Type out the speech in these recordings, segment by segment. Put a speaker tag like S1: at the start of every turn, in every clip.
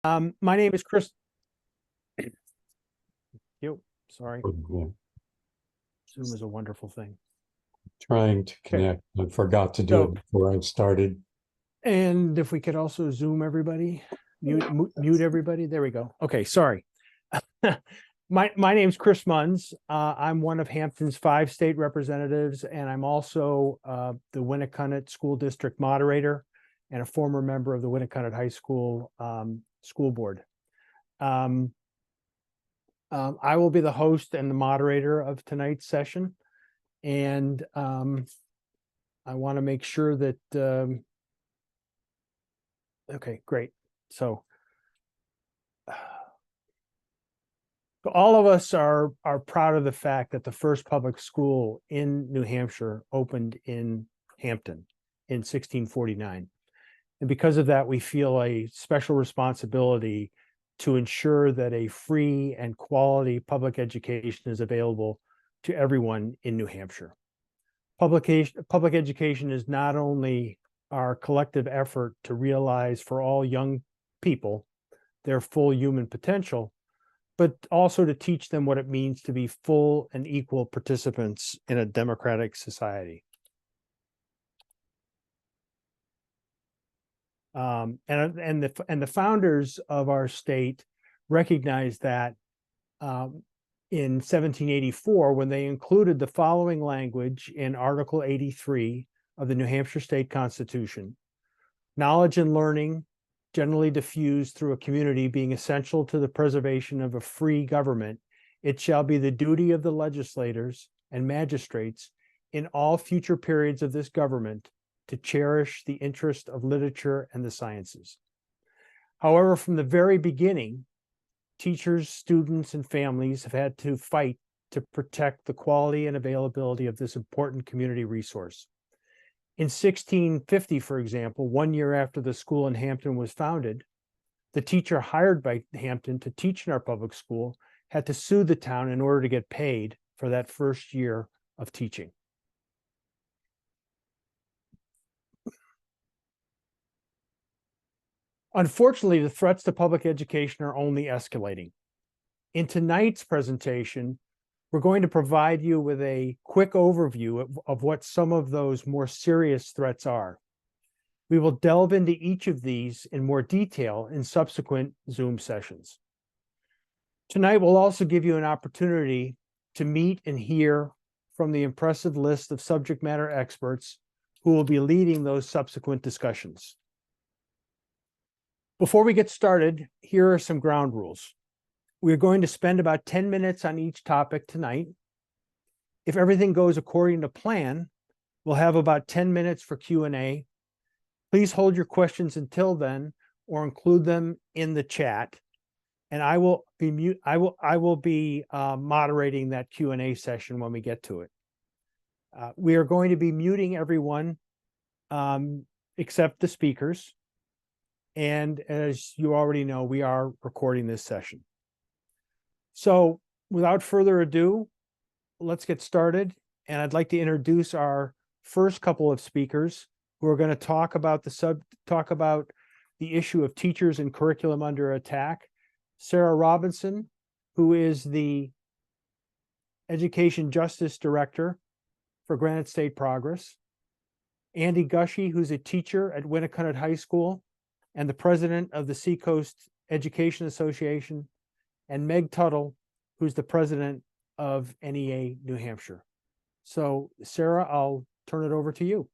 S1: My name is Chris. Sorry.
S2: Yeah.
S1: Zoom is a wonderful thing.
S2: Trying to
S1: Okay.
S2: connect. I forgot to do
S1: So,
S2: it before I started.
S1: and if we could also Zoom everybody, mute everybody. There we go. Okay. Sorry. My name's Chris Muns. I'm one of Hampton's 5 state representatives, and I'm also the Winnicott School District moderator and a former member of the Winnicott High School school board. I will be the host and the moderator of tonight's session. And I want to make sure that, okay, great. So all of us are proud of the fact that the first public school in New Hampshire opened in Hampton in 1649. And because of that, we feel a special responsibility to ensure that a free and quality public education is available to everyone in New Hampshire. Public education is not only our collective effort to realize for all young people their full human potential, but also to teach them what it means to be full and equal participants in a democratic society. And the founders of our state recognized that in 1784, when they included the following language in Article 83 of the New Hampshire State Constitution: knowledge and learning, generally diffused through a community, being essential to the preservation of a free government, it shall be the duty of the legislators and magistrates in all future periods of this government to cherish the interest of literature and the sciences. However, from the very beginning, teachers, students, and families have had to fight to protect the quality and availability of this important community resource. In 1650, for example, 1 year after the school in Hampton was founded, the teacher hired by Hampton to teach in our public school had to sue the town in order to get paid for that first year of teaching. Unfortunately, the threats to public education are only escalating. In tonight's presentation, we're going to provide you with a quick overview of what some of those more serious threats are. We will delve into each of these in more detail in subsequent Zoom sessions. Tonight, we'll also give you an opportunity to meet and hear from the impressive list of subject matter experts who will be leading those subsequent discussions. Before we get started, here are some ground rules. We're going to spend about 10 minutes on each topic tonight. If everything goes according to plan, we'll have about 10 minutes for Q&A. Please hold your questions until then, or include them in the chat, and I will be moderating that Q&A session when we get to it. We are going to be muting everyone except the speakers. And as you already know, we are recording this session. So without further ado, let's get started. And I'd like to introduce our first couple of speakers who are going to talk about the issue of teachers and curriculum under attack. Sarah Robinson, who is the Education Justice Director for Granite State Progress. Andy Gushy, who's a teacher at Winnicott High School and the president of the Seacoast Education Association, and Meg Tuttle, who's the president of NEA New Hampshire. So, Sarah, I'll turn it over to you.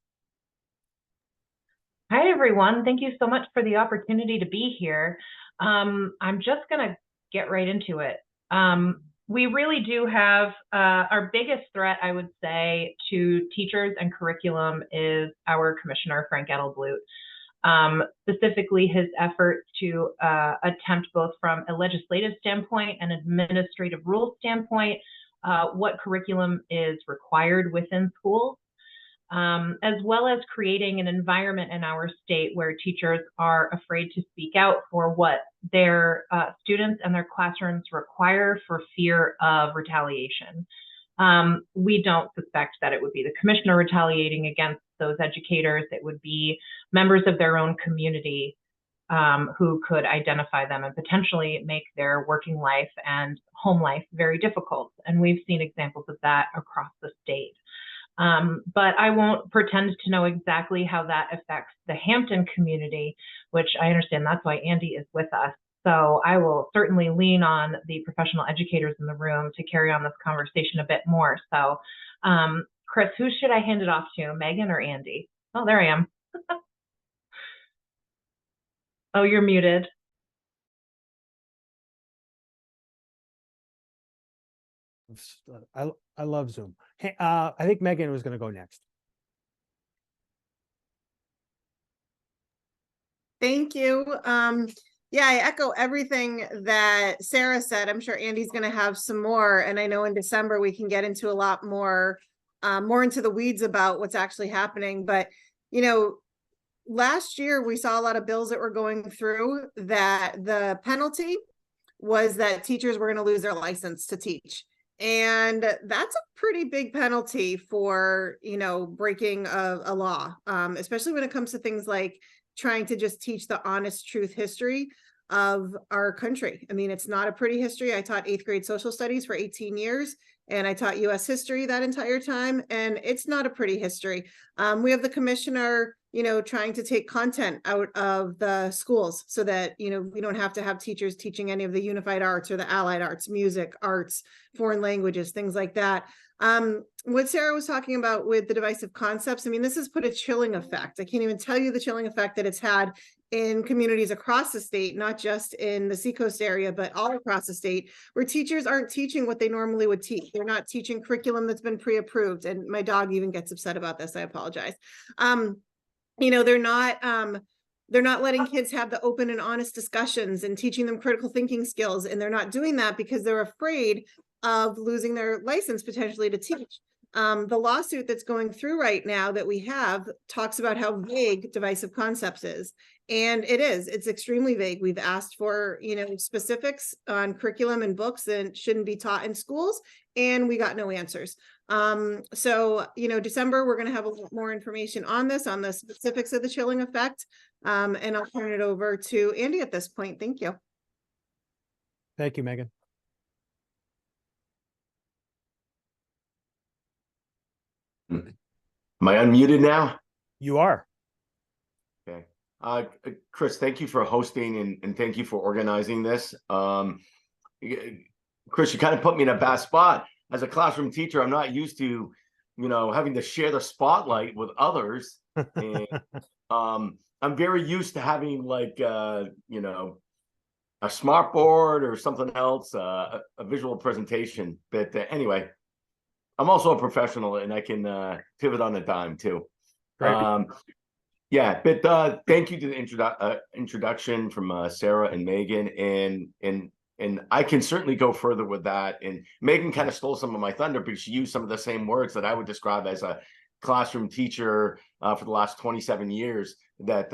S3: Hi, everyone. Thank you so much for the opportunity to be here. I'm just going to get right into it. We really do have our biggest threat, I would say, to teachers and curriculum is our commissioner, Frank Edelblut. Specifically his efforts to attempt both from a legislative standpoint and administrative rules standpoint, what curriculum is required within schools, as well as creating an environment in our state where teachers are afraid to speak out for what their students and their classrooms require for fear of retaliation. We don't suspect that it would be the commissioner retaliating against those educators. It would be members of their own community who could identify them and potentially make their working life and home life very difficult. And we've seen examples of that across the state. But I won't pretend to know exactly how that affects the Hampton community, which I understand that's why Andy is with us. So I will certainly lean on the professional educators in the room to carry on this conversation a bit more. So Chris, who should I hand it off to, Megan or Andy? Oh, there I am. Oh, you're muted.
S1: I love Zoom. Hey, I think Megan was going to go next.
S4: Thank you. Yeah, I echo everything that Sarah said. I'm sure Andy's going to have some more, and I know in December we can get into a lot more, more into the weeds about what's actually happening. But you know, last year we saw a lot of bills that were going through that the penalty was that teachers were going to lose their license to teach. And that's a pretty big penalty for, you know, breaking a law, especially when it comes to things like trying to just teach the honest truth history of our country. I mean, it's not a pretty history. I taught 8th grade social studies for 18 years, and I taught US history that entire time, and it's not a pretty history. We have the commissioner, you know, trying to take content out of the schools so that, you know, we don't have to have teachers teaching any of the unified arts or the allied arts, music, arts, foreign languages, things like that. What Sarah was talking about with the divisive concepts, I mean, this has put a chilling effect. I can't even tell you the chilling effect that it's had in communities across the state, not just in the Seacoast area, but all across the state, where teachers aren't teaching what they normally would teach. They're not teaching curriculum that's been pre-approved. And my dog even gets upset about this. I apologize. You know, they're not letting kids have the open and honest discussions and teaching them critical thinking skills. And they're not doing that because they're afraid of losing their license potentially to teach. The lawsuit that's going through right now that we have talks about how vague divisive concepts is. And it's extremely vague. We've asked for, you know, specifics on curriculum and books that shouldn't be taught in schools, and we got no answers. So, you know, December, we're going to have a lot more information on this, on the specifics of the chilling effect. And I'll turn it over to Andy at this point. Thank you.
S1: Thank you, Megan.
S5: Am I unmuted now?
S1: You are.
S5: Okay. Chris, thank you for hosting and thank you for organizing this. Chris, you kind of put me in a bad spot. As a classroom teacher, I'm not used to, you know, having to share the spotlight with others. And I'm very used to having like, you know, a smart board or something else, a visual presentation. But anyway, I'm also a professional and I can pivot on a dime too.
S1: Right.
S5: Yeah, but thank you to the introduction from Sarah and Megan, and I can certainly go further with that. And Megan kind of stole some of my thunder because she used some of the same words that I would describe as a classroom teacher for the last 27 years. That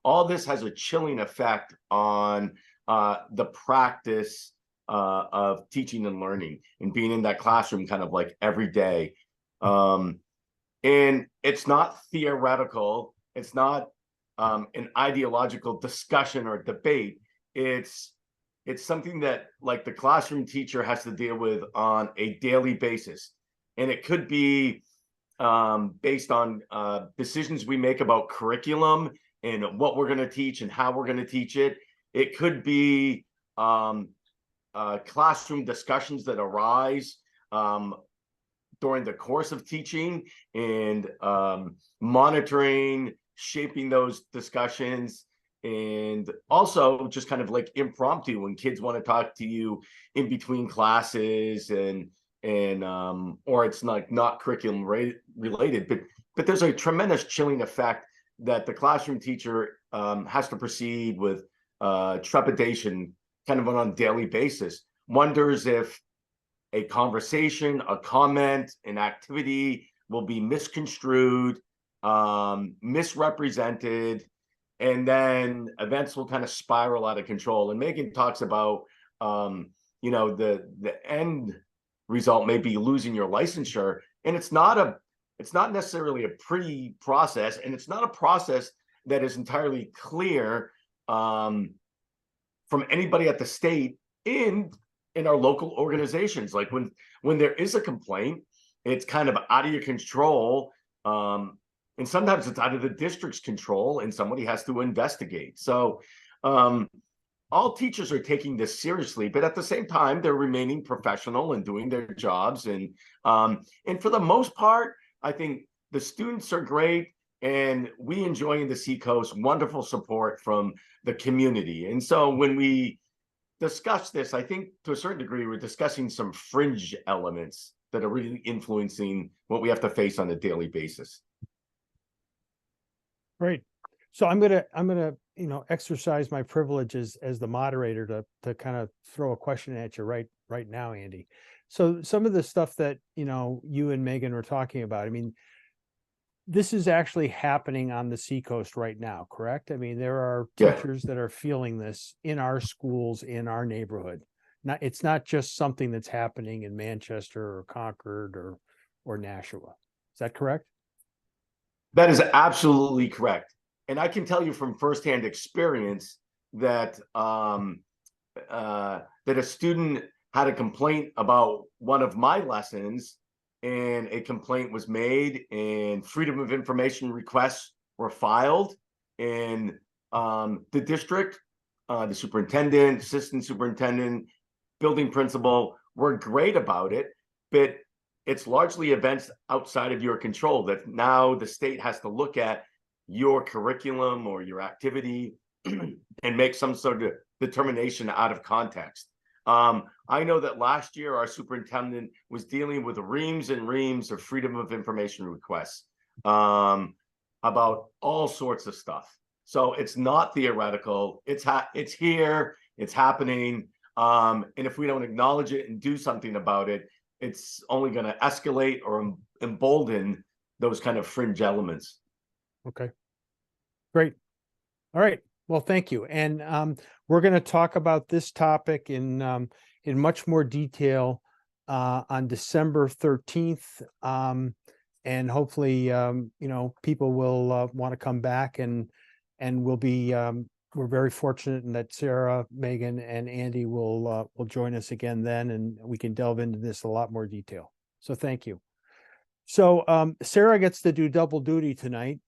S5: all this has a chilling effect on the practice of teaching and learning and being in that classroom kind of like every day. And it's not theoretical. It's not an ideological discussion or debate. It's something that like the classroom teacher has to deal with on a daily basis. And it could be based on decisions we make about curriculum and what we're going to teach and how we're going to teach it. It could be classroom discussions that arise during the course of teaching and monitoring, shaping those discussions, and also just kind of like impromptu when kids want to talk to you in between classes and or it's not curriculum related, but there's a tremendous chilling effect that the classroom teacher has to proceed with trepidation kind of on a daily basis, wonders if a conversation, a comment, an activity will be misconstrued, misrepresented, and then events will kind of spiral out of control. And Megan talks about, you know, the end result may be losing your licensure, and it's not necessarily a pretty process, and it's not a process that is entirely clear from anybody at the state in our local organizations. Like when there is a complaint, it's kind of out of your control. And sometimes it's out of the district's control and somebody has to investigate. So all teachers are taking this seriously, but at the same time, they're remaining professional and doing their jobs. And for the most part, I think the students are great, and we enjoy in the Seacoast wonderful support from the community. And so when we discuss this, I think to a certain degree, we're discussing some fringe elements that are really influencing what we have to face on a daily basis.
S1: Great. So I'm gonna exercise my privileges as the moderator to kind of throw a question at you right now, Andy. So some of the stuff that you and Megan were talking about, I mean, this is actually happening on the Seacoast right now, correct? I mean, there are teachers that are feeling this in our schools, in our neighborhood. It's not just something that's happening in Manchester or Concord or Nashua. Is that correct?
S5: That is absolutely correct. And I can tell you from firsthand experience that that a student had a complaint about one of my lessons, and a complaint was made, and freedom of information requests were filed, and the district, the superintendent, assistant superintendent, building principal were great about it, but it's largely events outside of your control that now the state has to look at your curriculum or your activity and make some sort of determination out of context. I know that last year our superintendent was dealing with reams and reams of freedom of information requests about all sorts of stuff. So it's not theoretical. It's here. It's happening. And if we don't acknowledge it and do something about it, it's only going to escalate or embolden those kind of fringe elements.
S1: Okay, great. All right. Well, thank you. And we're going to talk about this topic in much more detail on December 13th. And hopefully, people will want to come back, and we'll be we're very fortunate in that Sarah, Megan, and Andy will join us again then, and we can delve into this a lot more detail. So thank you. So Sarah gets to do double duty tonight.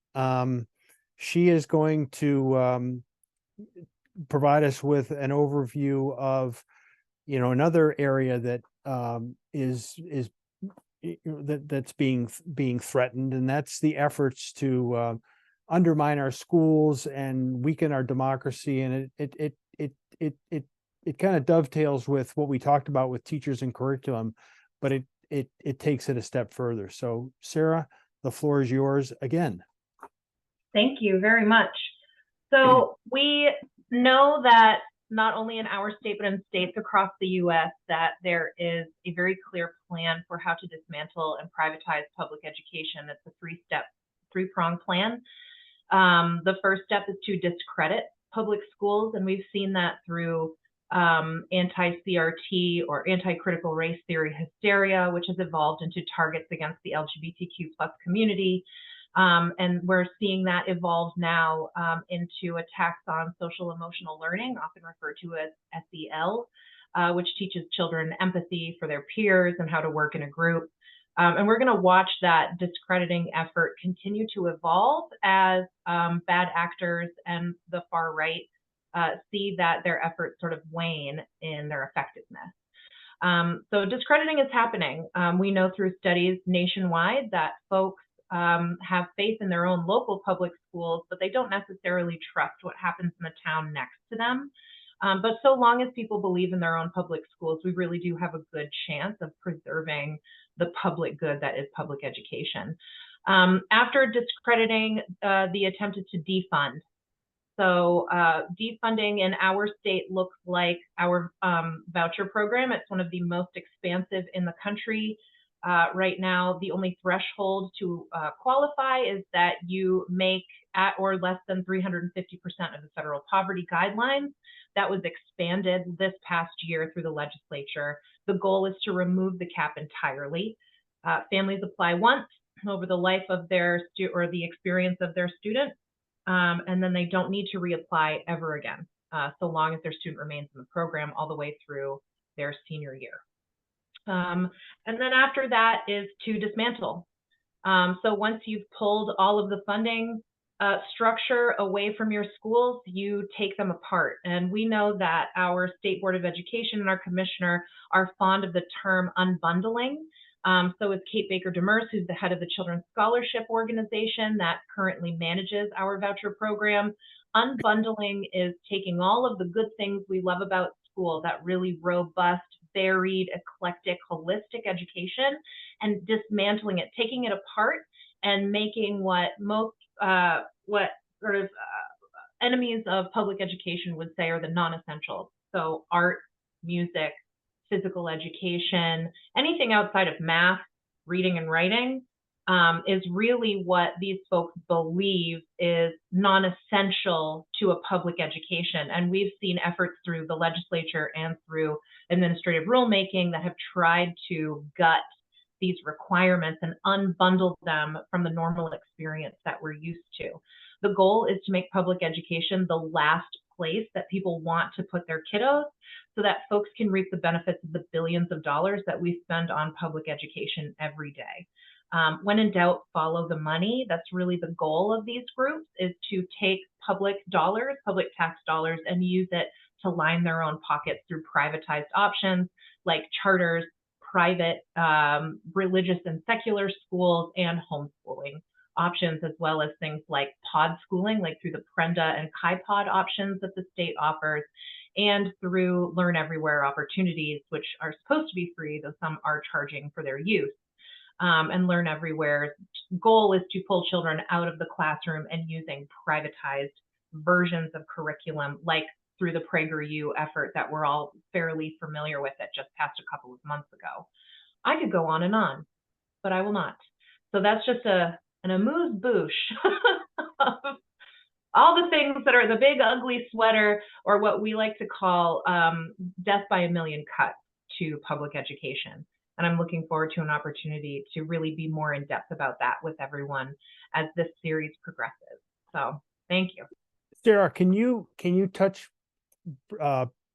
S1: She is going to provide us with an overview of, another area that that's being threatened, and that's the efforts to undermine our schools and weaken our democracy. And it kind of dovetails with what we talked about with teachers and curriculum, but it takes it a step further. So Sarah, the floor is yours again.
S3: Thank you very much. So we know that not only in our state, but in states across the U.S., that there is a very clear plan for how to dismantle and privatize public education. It's a three-pronged plan. The first step is to discredit public schools, and we've seen that through anti-CRT or anti-critical race theory hysteria, which has evolved into targets against the LGBTQ+ community. And we're seeing that evolve now into attacks on social emotional learning, often referred to as SEL, which teaches children empathy for their peers and how to work in a group. And we're going to watch that discrediting effort continue to evolve as bad actors and the far right see that their efforts sort of wane in their effectiveness. So discrediting is happening. We know through studies nationwide that folks have faith in their own local public schools, but they don't necessarily trust what happens in the town next to them. But so long as people believe in their own public schools, we really do have a good chance of preserving the public good that is public education. After discrediting, the attempt is to defund. So defunding in our state looks like our voucher program. It's one of the most expansive in the country. Right now, the only threshold to qualify is that you make at or less than 350% of the federal poverty guidelines. That was expanded this past year through the legislature. The goal is to remove the cap entirely. Families apply once over the life of their or the experience of their student. and then they don't need to reapply ever again, so long as their student remains in the program all the way through their senior year. And then after that is to dismantle. So once you've pulled all of the funding structure away from your schools, you take them apart. And we know that our State Board of Education and our commissioner are fond of the term unbundling. So it's Kate Baker Demers, who's the head of the Children's Scholarship Organization that currently manages our voucher program. Unbundling is taking all of the good things we love about school, that really robust, varied, eclectic, holistic education, and dismantling it, taking it apart and making what most enemies of public education would say are the non-essentials. So art, music, physical education, anything outside of math, reading and writing, is really what these folks believe is non-essential to a public education. And we've seen efforts through the legislature and through administrative rulemaking that have tried to gut these requirements and unbundle them from the normal experience that we're used to. The goal is to make public education the last place that people want to put their kiddos, so that folks can reap the benefits of the billions of dollars that we spend on public education every day. When in doubt, follow the money. That's really the goal of these groups, is to take public dollars, public tax dollars, and use it to line their own pockets through privatized options like charters, private religious and secular schools, and homeschooling options, as well as things like pod schooling, like through the Prenda and KaiPod options that the state offers, and through Learn Everywhere opportunities, which are supposed to be free, though some are charging for their use. And Learn Everywhere's goal is to pull children out of the classroom and using privatized versions of curriculum, like through the PragerU effort that we're all fairly familiar with that just passed a couple of months ago. I could go on, but I will not. So that's just an amuse-bouche of all the things that are the big ugly sweater, or what we like to call death by a million cuts to public education. And I'm looking forward to an opportunity to really be more in depth about that with everyone as this series progresses. So thank you.
S1: Sarah, can you touch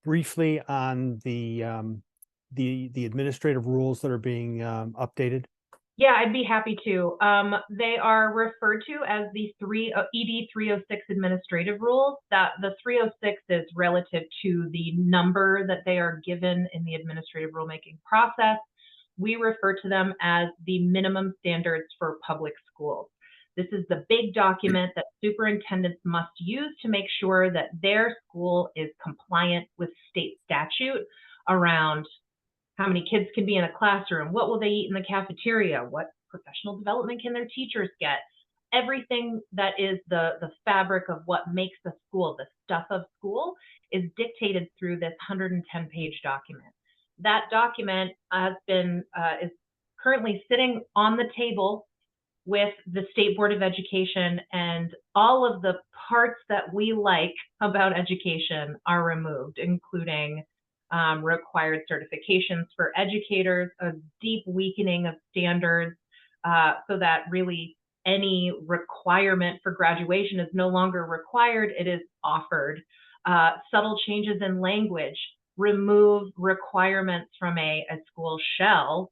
S1: briefly on the administrative rules that are being updated?
S3: Yeah, I'd be happy to. They are referred to as the ED 306 administrative rules. That the 306 is relative to the number that they are given in the administrative rulemaking process. We refer to them as the minimum standards for public schools. This is the big document that superintendents must use to make sure that their school is compliant with state statute around how many kids can be in a classroom, what will they eat in the cafeteria, what professional development can their teachers get. Everything that is the fabric of what makes a school, the stuff of school, is dictated through this 110-page document. That document is currently sitting on the table with the State Board of Education, and all of the parts that we like about education are removed, including required certifications for educators, a deep weakening of standards, so that really any requirement for graduation is no longer required, it is offered. Subtle changes in language, remove requirements from a school shall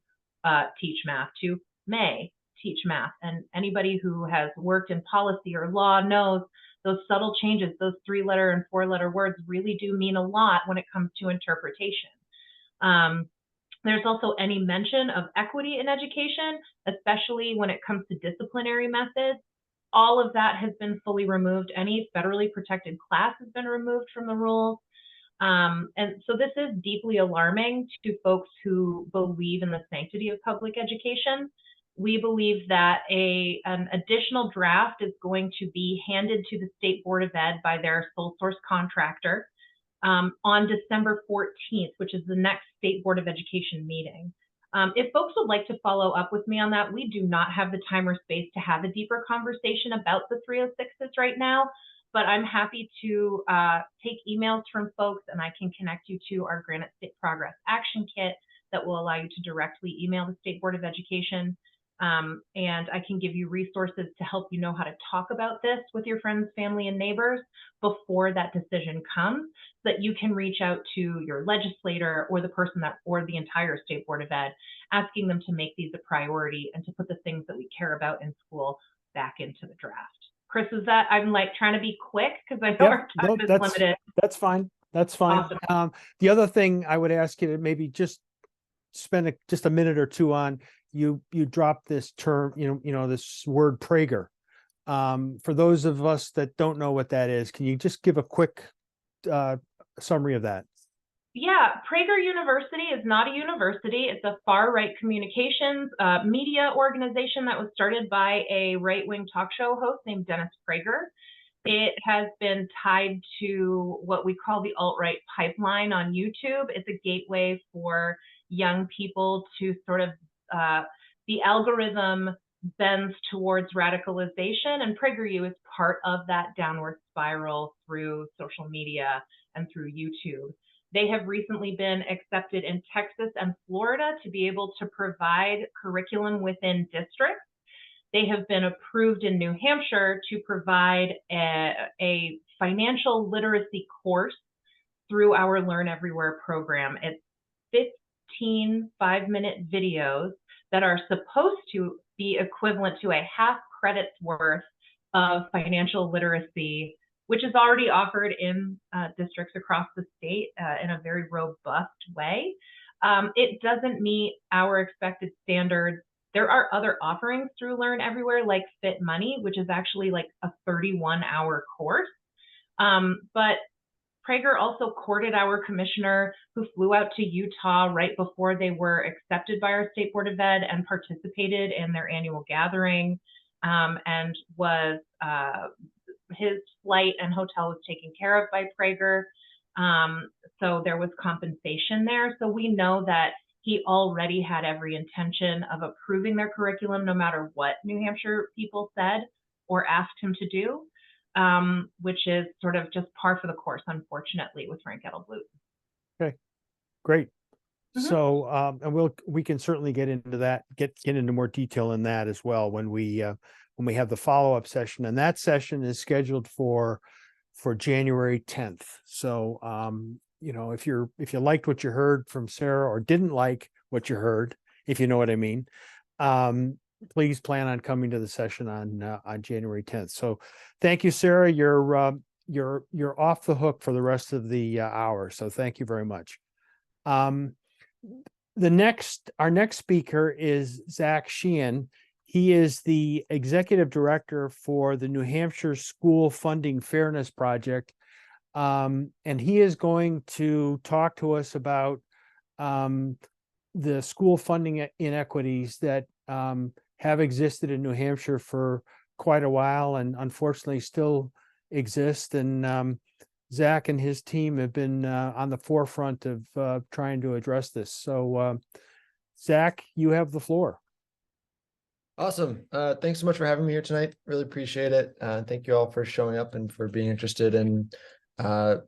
S3: teach math to may teach math. And anybody who has worked in policy or law knows those subtle changes, those 3-letter and 4-letter words really do mean a lot when it comes to interpretation. There's also any mention of equity in education, especially when it comes to disciplinary methods. All of that has been fully removed. Any federally protected class has been removed from the rules. And so this is deeply alarming to folks who believe in the sanctity of public education. We believe that an additional draft is going to be handed to the State Board of Ed by their sole source contractor on December 14th, which is the next State Board of Education meeting. If folks would like to follow up with me on that, we do not have the time or space to have a deeper conversation about the 306s right now, but I'm happy to take emails from folks, and I can connect you to our Granite State Progress Action Kit that will allow you to directly email the State Board of Education. And I can give you resources to help you know how to talk about this with your friends, family, and neighbors before that decision comes, so that you can reach out to your legislator or the person that, or the entire State Board of Ed, asking them to make these a priority and to put the things that we care about in school back into the draft. Chris, is that, I'm like trying to be quick because I know our time is limited.
S1: That's fine. That's fine.
S3: Awesome.
S1: The other thing I would ask you to maybe just spend just a minute or two on, you dropped this term, this word Prager. For those of us that don't know what that is, can you just give a quick summary of that?
S3: Yeah, Prager University is not a university. It's a far-right communications media organization that was started by a right-wing talk show host named Dennis Prager. It has been tied to what we call the alt-right pipeline on YouTube. It's a gateway for young people to sort of, the algorithm bends towards radicalization, and PragerU is part of that downward spiral through social media and through YouTube. They have recently been accepted in Texas and Florida to be able to provide curriculum within districts. They have been approved in New Hampshire to provide a financial literacy course through our Learn Everywhere program. It's 15 5-minute videos that are supposed to be equivalent to a half credit's worth of financial literacy, which is already offered in districts across the state in a very robust way. It doesn't meet our expected standards. There are other offerings through Learn Everywhere, like Fit Money, which is actually like a 31-hour course. But Prager also courted our commissioner, who flew out to Utah right before they were accepted by our State Board of Ed and participated in their annual gathering, and was his flight and hotel was taken care of by Prager. So there was compensation there. So we know that he already had every intention of approving their curriculum, no matter what New Hampshire people said or asked him to do, which is sort of just par for the course, unfortunately, with Frank Edelblut.
S1: Okay, great. So, and we can certainly get into that, get into more detail in that as well when we have the follow-up session, and that session is scheduled for January 10th. So, if you liked what you heard from Sarah or didn't like what you heard, if you know what I mean, please plan on coming to the session on January 10th. So thank you, Sarah. You're off the hook for the rest of the hour. So thank you very much. Our next speaker is Zach Sheehan. He is the executive director for the New Hampshire School Funding Fairness Project. And he is going to talk to us about the school funding inequities that have existed in New Hampshire for quite a while and unfortunately still exist. And Zach and his team have been on the forefront of trying to address this. So Zach, you have the floor.
S6: Awesome. Thanks so much for having me here tonight. Really appreciate it. Thank you all for showing up and for being interested in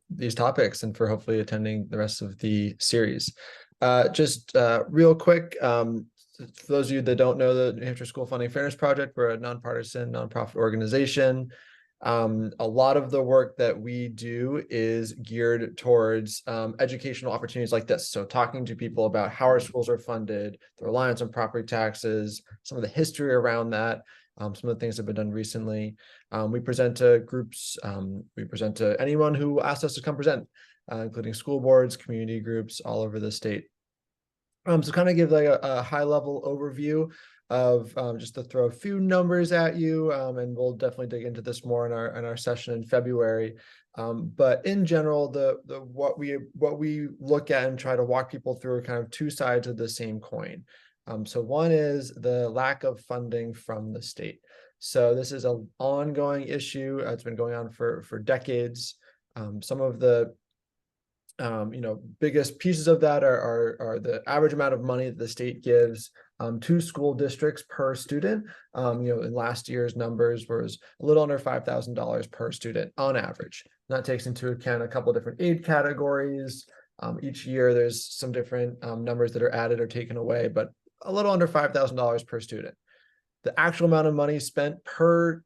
S6: these topics and for hopefully attending the rest of the series. Just real quick, for those of you that don't know the New Hampshire School Funding Fairness Project, we're a nonpartisan, nonprofit organization. A lot of the work that we do is geared towards educational opportunities like this. So talking to people about how our schools are funded, the reliance on property taxes, some of the history around that, some of the things that have been done recently. We present to groups, we present to anyone who asks us to come present, including school boards, community groups all over the state. So kind of give like a high level overview of just to throw a few numbers at you, and we'll definitely dig into this more in our session in February. But in general, what we look at and try to walk people through are kind of two sides of the same coin. So one is the lack of funding from the state. So this is an ongoing issue. It's been going on for decades. Some of the biggest pieces of that are the average amount of money that the state gives to school districts per student. In last year's numbers was a little under $5,000 per student on average. And that takes into account a couple of different aid categories. Each year there's some different numbers that are added or taken away, but a little under $5,000 per student. The actual amount of money spent per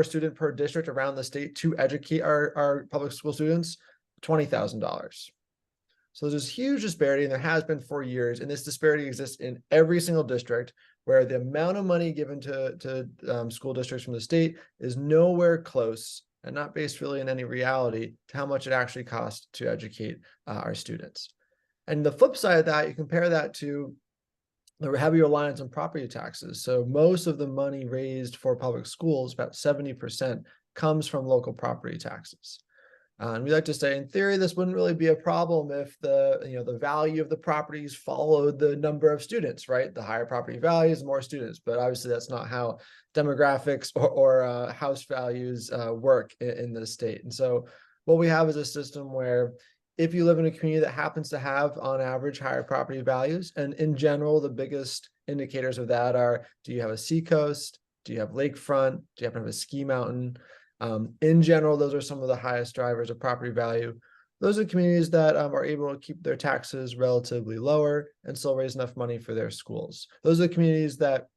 S6: student per district around the state to educate our public school students, $20,000. So there's this huge disparity, and there has been for years, and this disparity exists in every single district, where the amount of money given to school districts from the state is nowhere close, and not based really in any reality, to how much it actually costs to educate our students. And the flip side of that, you compare that to the heavy reliance on property taxes. So most of the money raised for public schools, about 70%, comes from local property taxes. And we like to say, in theory, this wouldn't really be a problem if the value of the properties followed the number of students, right? The higher property values, the more students. But obviously, that's not how demographics or house values work in the state. And so what we have is a system where if you live in a community that happens to have, on average, higher property values, and in general, the biggest indicators of that are, do you have a seacoast? Do you have lakefront? Do you happen to have a ski mountain? In general, those are some of the highest drivers of property value. Those are communities that are able to keep their taxes relatively lower and still raise enough money for their schools. Those are the communities that,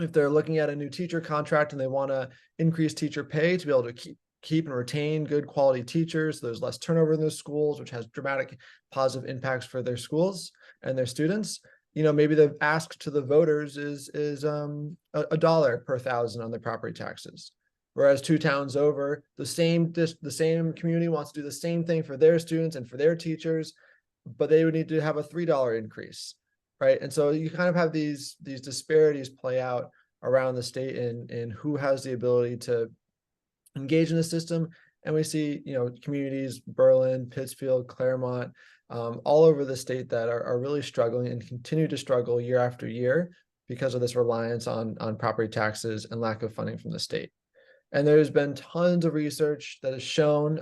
S6: if they're looking at a new teacher contract and they want to increase teacher pay to be able to keep and retain good quality teachers, there's less turnover in those schools, which has dramatic positive impacts for their schools and their students. Maybe the ask to the voters is $1 per thousand on their property taxes. Whereas 2 towns over, the same community wants to do the same thing for their students and for their teachers, but they would need to have a $3 increase, right? And so you kind of have these disparities play out around the state in who has the ability to engage in the system. And we see, communities, Berlin, Pittsfield, Claremont, all over the state that are really struggling and continue to struggle year after year because of this reliance on property taxes and lack of funding from the state. And there's been tons of research that has shown,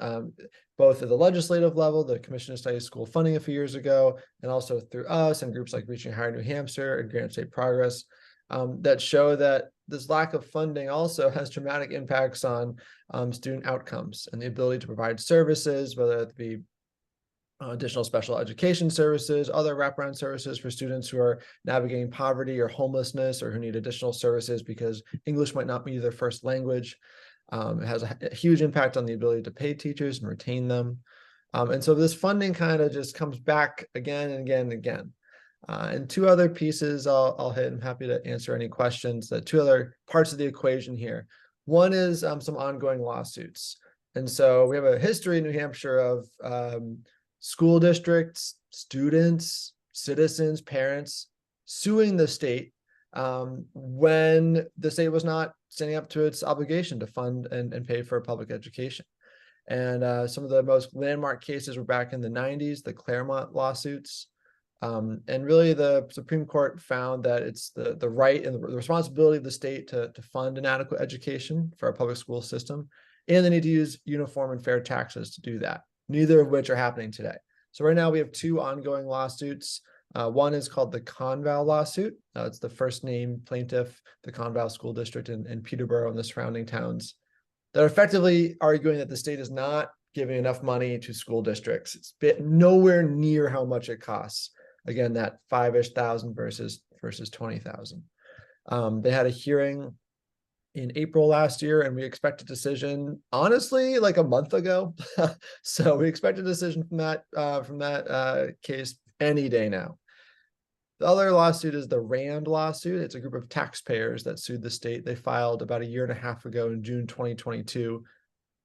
S6: both at the legislative level, the Commission to Study School Funding a few years ago, and also through us and groups like Reaching Higher New Hampshire and Granite State Progress, that show that this lack of funding also has dramatic impacts on student outcomes and the ability to provide services, whether it be additional special education services, other wraparound services for students who are navigating poverty or homelessness, or who need additional services because English might not be their first language. It has a huge impact on the ability to pay teachers and retain them. And so this funding kind of just comes back again and again and again. And 2 other pieces I'll hit. I'm happy to answer any questions. The 2 other parts of the equation here. One is some ongoing lawsuits. And so we have a history in New Hampshire of school districts, students, citizens, parents suing the state when the state was not standing up to its obligation to fund and pay for public education. And some of the most landmark cases were back in the 90s, the Claremont lawsuits. And really the Supreme Court found that it's the right and the responsibility of the state to fund an adequate education for our public school system, and they need to use uniform and fair taxes to do that, neither of which are happening today. So right now we have 2 ongoing lawsuits. One is called the Conval lawsuit. It's the first name plaintiff, the Conval School District in Peterborough and the surrounding towns, that are effectively arguing that the state is not giving enough money to school districts. It's nowhere near how much it costs. Again, that 5-ish thousand versus 20,000. They had a hearing in April last year, and we expect a decision, honestly, like a month ago. So we expect a decision from that case any day now. The other lawsuit is the Rand lawsuit. It's a group of taxpayers that sued the state. They filed about a year and a half ago in June 2022,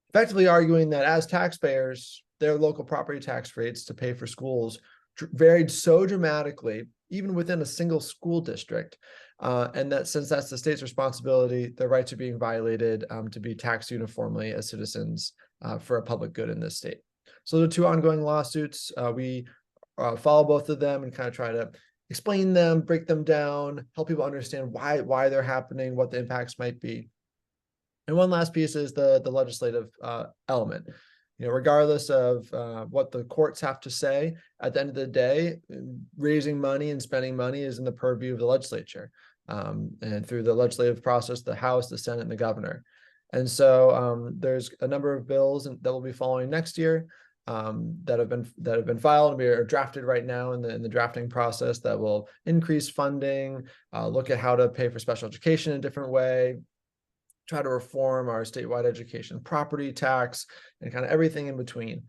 S6: effectively arguing that as taxpayers, their local property tax rates to pay for schools varied so dramatically, even within a single school district, and that since that's the state's responsibility, their rights are being violated to be taxed uniformly as citizens for a public good in this state. So the 2 ongoing lawsuits, we follow both of them and kind of try to explain them, break them down, help people understand why they're happening, what the impacts might be. And one last piece is the legislative element. Regardless of what the courts have to say, at the end of the day, raising money and spending money is in the purview of the legislature, and through the legislative process, the House, the Senate, and the governor. And so there's a number of bills that will be following next year that have been filed. We are drafted right now in the drafting process that will increase funding, look at how to pay for special education in a different way, try to reform our statewide education property tax, and kind of everything in between.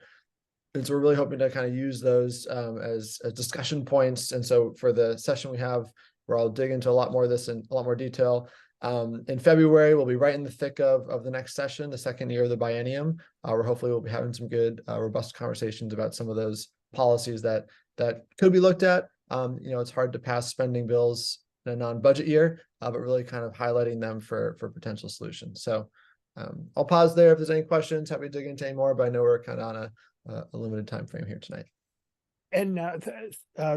S6: And so we're really hoping to kind of use those as discussion points. And so for the session we have, where I'll dig into a lot more of this in a lot more detail. In February, we'll be right in the thick of the next session, the second year of the biennium, where hopefully we'll be having some good, robust conversations about some of those policies that could be looked at. It's hard to pass spending bills in a non-budget year, but really kind of highlighting them for potential solutions. So I'll pause there if there's any questions. Happy to dig into any more, but I know we're kind of on a limited time frame here tonight.
S1: And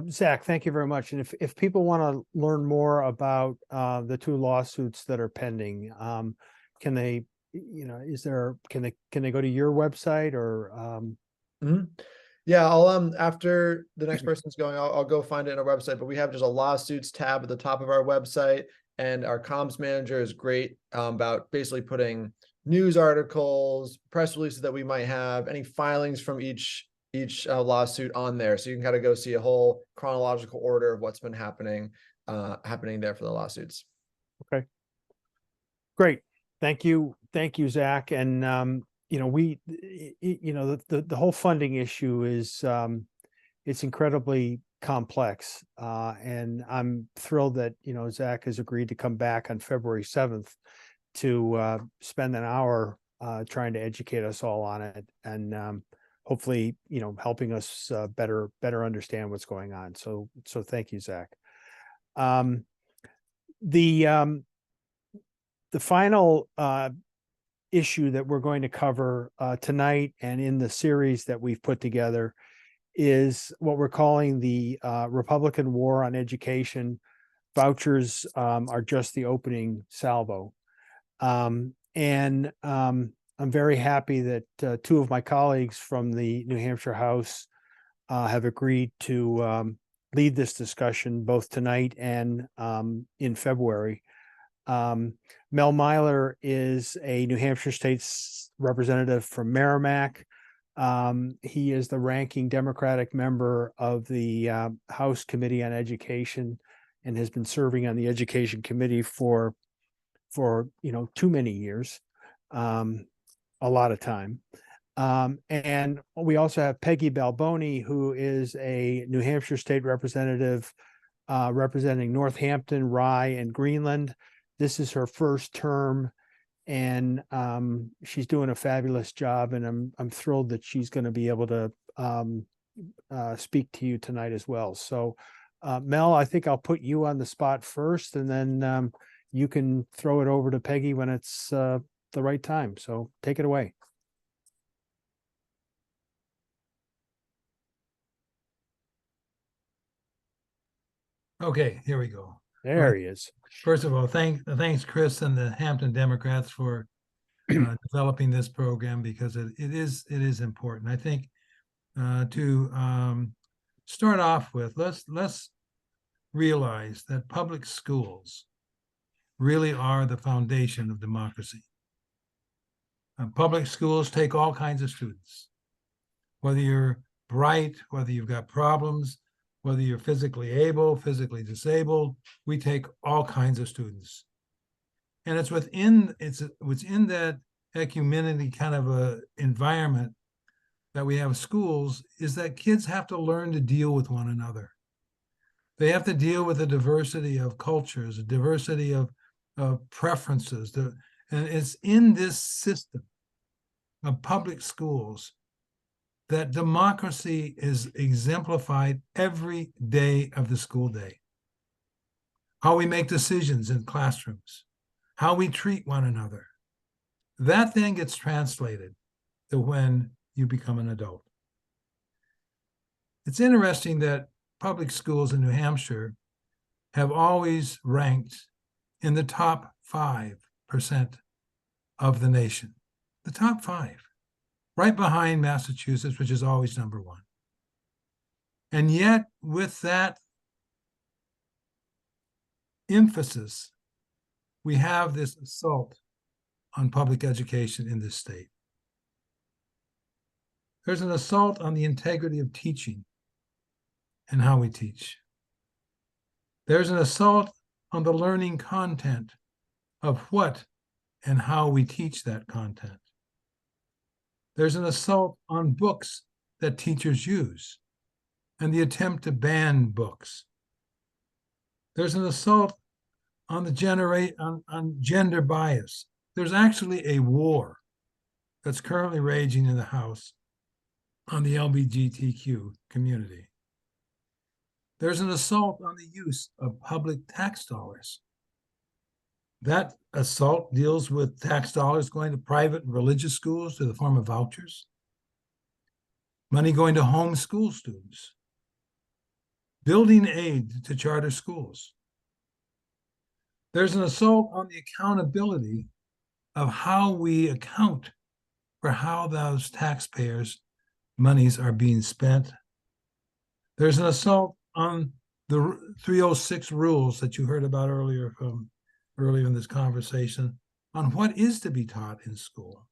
S1: Zach, thank you very much. And if people want to learn more about the two lawsuits that are pending, can they, can they go to your website or?
S6: Yeah, I'll after the next person's going, I'll go find it on our website. But we have just a lawsuits tab at the top of our website, and our comms manager is great about basically putting news articles, press releases that we might have, any filings from each lawsuit on there, so you can kind of go see a whole chronological order of what's been happening there for the lawsuits. Okay,
S1: great. Thank you, Zach. And the whole funding issue is it's incredibly complex, and I'm thrilled that Zach has agreed to come back on February 7th to spend an hour trying to educate us all on it, and hopefully, helping us better understand what's going on. So thank you, Zach. The final issue that we're going to cover tonight and in the series that we've put together is what we're calling the Republican War on Education. Vouchers are just the opening salvo. I'm very happy that two of my colleagues from the New Hampshire House have agreed to lead this discussion both tonight and in February. Mel Myler is a New Hampshire State representative from Merrimack. He is the ranking Democratic member of the House Committee on Education and has been serving on the Education Committee for too many years. A lot of time. And we also have Peggy Balboni, who is a New Hampshire State representative representing Northampton, Rye, and Greenland. This is her first term, and she's doing a fabulous job, and I'm thrilled that she's going to be able to speak to you tonight as well. So Mel, I think I'll put you on the spot first, and then you can throw it over to Peggy when it's the right time. So take it away.
S7: Okay, here we go.
S1: There he is.
S7: First of all, thanks Chris and the Hampton Democrats for developing this program, because it is important. I think to start off with, let's realize that public schools really are the foundation of democracy. Public schools take all kinds of students, whether you're bright, whether you've got problems, whether you're physically able, physically disabled, we take all kinds of students. And it's within that ecumenity kind of a environment that we have schools, is that kids have to learn to deal with one another. They have to deal with the diversity of cultures, the diversity of preferences. And it's in this system of public schools that democracy is exemplified every day of the school day. How we make decisions in classrooms, how we treat one another. That then gets translated to when you become an adult. It's interesting that public schools in New Hampshire have always ranked in the top 5% of the nation. The top 5, right behind Massachusetts, which is always number 1. And yet, with that emphasis, we have this assault on public education in this state. There's an assault on the integrity of teaching and how we teach. There's an assault on the learning content of what and how we teach that content. There's an assault on books that teachers use and the attempt to ban books. There's an assault on the on gender bias. There's actually a war that's currently raging in the House on the LGBTQ community. There's an assault on the use of public tax dollars. That assault deals with tax dollars going to private and religious schools to the form of vouchers, money going to homeschool students, building aid to charter schools. There's an assault on the accountability of how we account for how those taxpayers' monies are being spent. There's an assault on the 306 rules that you heard about earlier in this conversation on what is to be taught in school.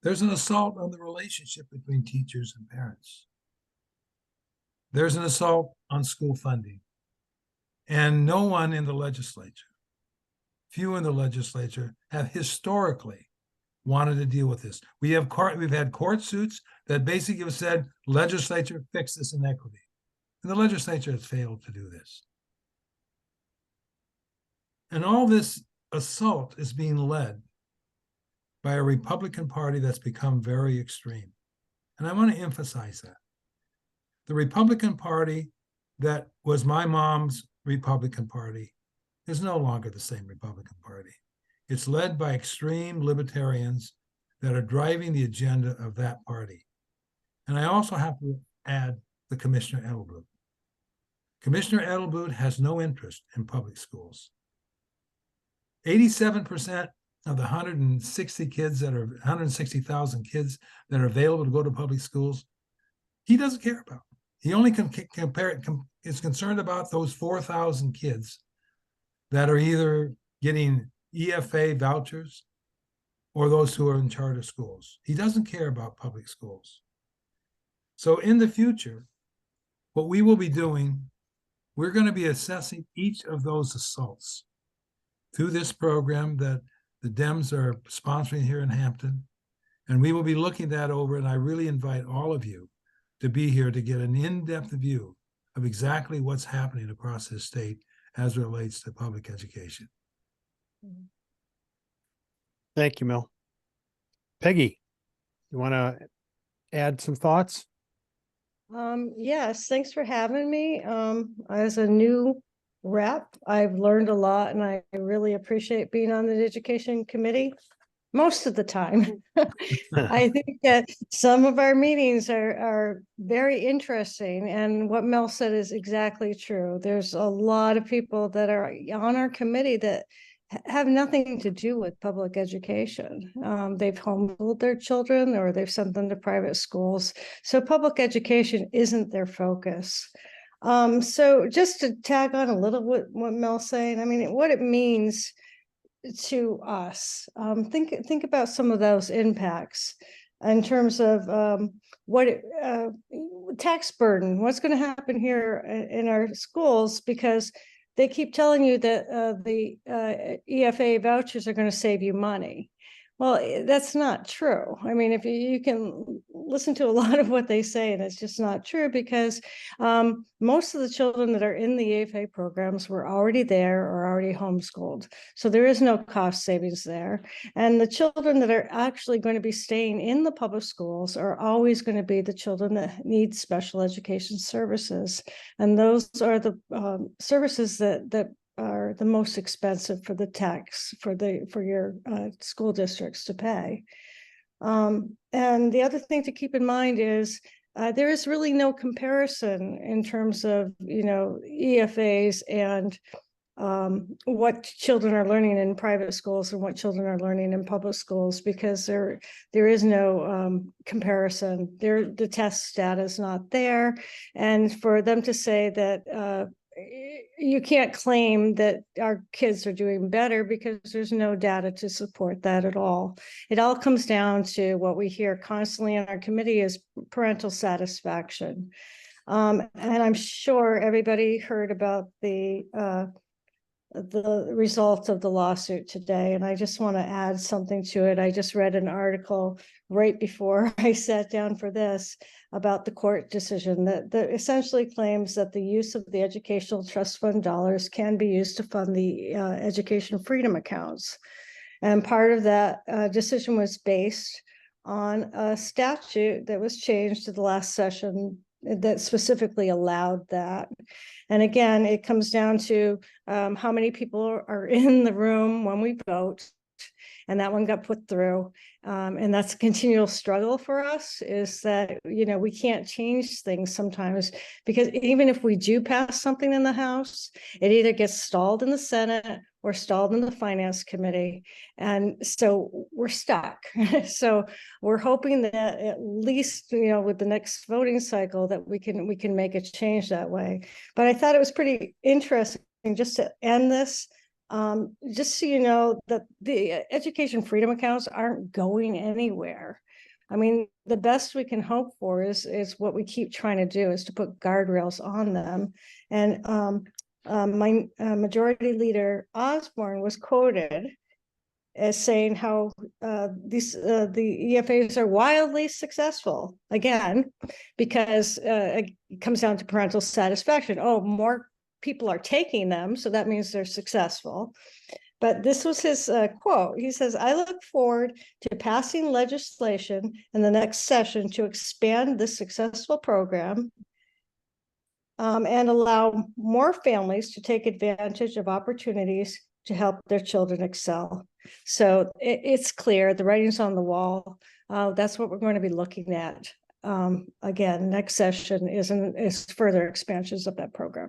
S7: There's an assault on the relationship between teachers and parents. There's an assault on school funding. And no one in the legislature, few in the legislature, have historically wanted to deal with this. We've had court suits that basically have said, legislature, fix this inequity. And the legislature has failed to do this. And all this assault is being led by a Republican Party that's become very extreme. And I want to emphasize that. The Republican Party that was my mom's Republican Party is no longer the same Republican Party. It's led by extreme libertarians that are driving the agenda of that party. And I also have to add the Commissioner Edelblut. Commissioner Edelblut has no interest in public schools. 87% of the 160,000 kids that are available to go to public schools, he doesn't care about. He only is concerned about those 4,000 kids that are either getting EFA vouchers or those who are in charter schools. He doesn't care about public schools. So in the future, what we will be doing, we're going to be assessing each of those assaults through this program that the Dems are sponsoring here in Hampton. And we will be looking that over, and I really invite all of you to be here to get an in-depth view of exactly what's happening across this state as it relates to public education.
S1: Thank you, Mel. Peggy, you want to add some thoughts?
S8: Yes, thanks for having me. As a new rep, I've learned a lot, and I really appreciate being on the education committee most of the time. I think that some of our meetings are very interesting, and what Mel said is exactly true. There's a lot of people that are on our committee that have nothing to do with public education. They've homeschooled their children or they've sent them to private schools. So public education isn't their focus. So just to tag on a little what Mel's saying, I mean, what it means to us, think about some of those impacts in terms of tax burden, what's going to happen here in our schools, because they keep telling you that the EFA vouchers are going to save you money. Well, that's not true. I mean, if you can listen to a lot of what they say, and it's just not true, because most of the children that are in the EFA programs were already there or already homeschooled. So there is no cost savings there. And the children that are actually going to be staying in the public schools are always going to be the children that need special education services. And those are the services that are the most expensive for the tax for your school districts to pay. And the other thing to keep in mind is there is really no comparison in terms of, EFAs and what children are learning in private schools and what children are learning in public schools, because there is no comparison. The test data is not there. And for them to say that you can't claim that our kids are doing better because there's no data to support that at all. It all comes down to what we hear constantly in our committee is parental satisfaction. And I'm sure everybody heard about the results of the lawsuit today. And I just want to add something to it. I just read an article right before I sat down for this about the court decision that essentially claims that the use of the educational trust fund dollars can be used to fund the education freedom accounts. And part of that decision was based on a statute that was changed to the last session that specifically allowed that. And again, it comes down to how many people are in the room when we vote. And that one got put through. And that's a continual struggle for us, is that, we can't change things sometimes, because even if we do pass something in the House, it either gets stalled in the Senate or stalled in the Finance Committee. And so we're stuck. So we're hoping that at least, with the next voting cycle, that we can make a change that way. But I thought it was pretty interesting just to end this. Just so you know that the education freedom accounts aren't going anywhere. I mean, the best we can hope for is what we keep trying to do, is to put guardrails on them. And my majority leader Osborne was quoted as saying how the EFAs are wildly successful, again, because it comes down to parental satisfaction. Oh, more people are taking them, so that means they're successful. But this was his quote. He says, "I look forward to passing legislation in the next session to expand this successful program and allow more families to take advantage of opportunities to help their children excel." So it's clear, the writing's on the wall. That's what we're going to be looking at. Again, next session is further expansions of that program.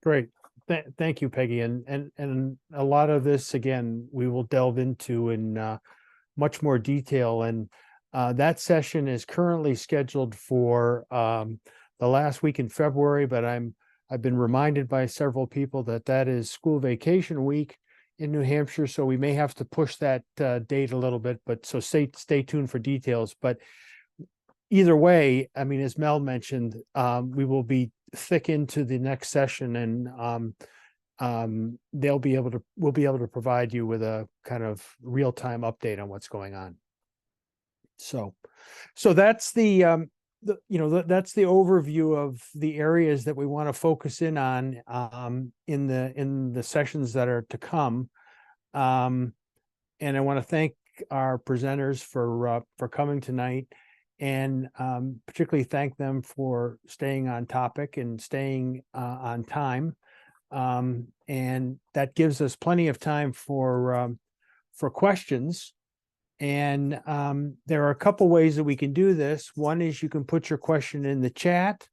S1: Great. Thank you, Peggy. And a lot of this, again, we will delve into in much more detail. And that session is currently scheduled for the last week in February, but I've been reminded by several people that is school vacation week in New Hampshire, so we may have to push that date a little bit. But so stay tuned for details. But either way, I mean, as Mel mentioned, we will be thick into the next session, and we'll be able to provide you with a kind of real-time update on what's going on. So that's that's the overview of the areas that we want to focus in on in the sessions that are to come. And I want to thank our presenters for coming tonight. And particularly thank them for staying on topic and staying on time. And that gives us plenty of time for questions. And there are a couple ways that we can do this. One is you can put your question in the chat.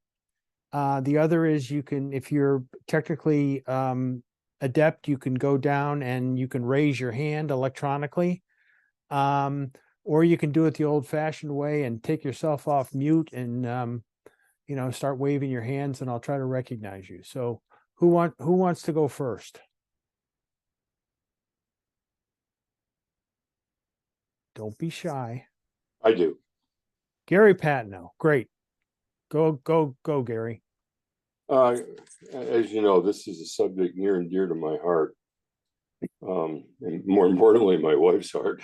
S1: The other is you can, if you're technically adept, you can go down and you can raise your hand electronically. Or you can do it the old-fashioned way and take yourself off mute and start waving your hands, and I'll try to recognize you. So who wants to go first? Don't be shy.
S2: I do.
S1: Gary Patino, great. Go, Gary.
S2: As you know, this is a subject near and dear to my heart. And more importantly, my wife's heart.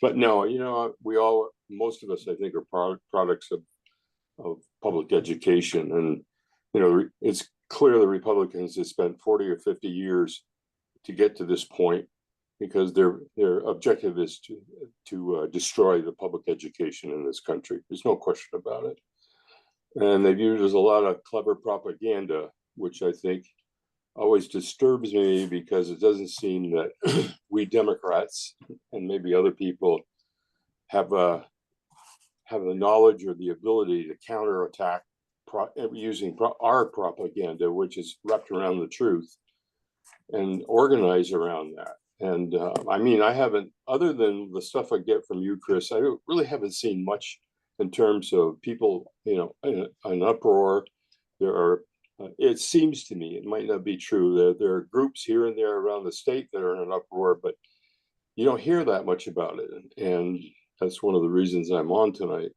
S2: But no, most of us, I think, are products of public education. And, it's clear the Republicans have spent 40 or 50 years to get to this point, because their objective is to destroy the public education in this country. There's no question about it. And they've used a lot of clever propaganda, which I think always disturbs me, because it doesn't seem that we Democrats and maybe other people have the knowledge or the ability to counterattack using our propaganda, which is wrapped around the truth, and organize around that. And I haven't, other than the stuff I get from you, Chris, I really haven't seen much in terms of people, in an uproar. There are It seems to me, it might not be true, there are groups here and there around the state that are in an uproar, but you don't hear that much about it. And that's one of the reasons I'm on tonight.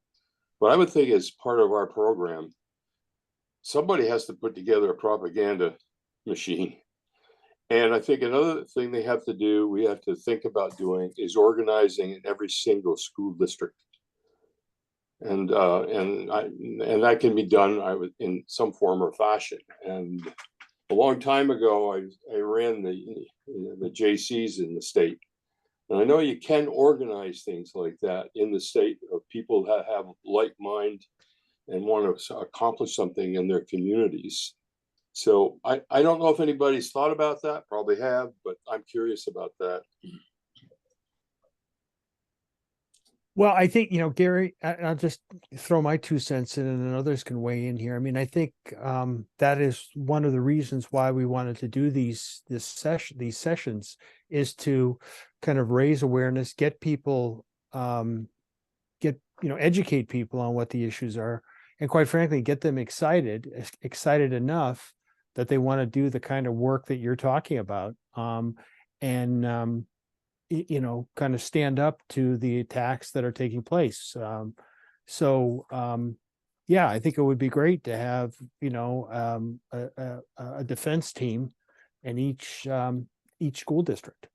S2: But I would think as part of our program, somebody has to put together a propaganda machine. And I think another thing they have to do, we have to think about doing, is organizing in every single school district. And that can be done in some form or fashion. And a long time ago, I ran the JCs in the state. And I know you can organize things like that in the state of people that have like mind and want to accomplish something in their communities. So I don't know if anybody's thought about that, probably have, but I'm curious about that.
S1: Well, I think, Gary, I'll just throw my 2 cents in and then others can weigh in here. I mean, I think that is one of the reasons why we wanted to do these sessions is to kind of raise awareness, get people, educate people on what the issues are, and quite frankly, get them excited enough that they want to do the kind of work that you're talking about. Kind of stand up to the attacks that are taking place. Yeah, I think it would be great to have, a defense team in each school district.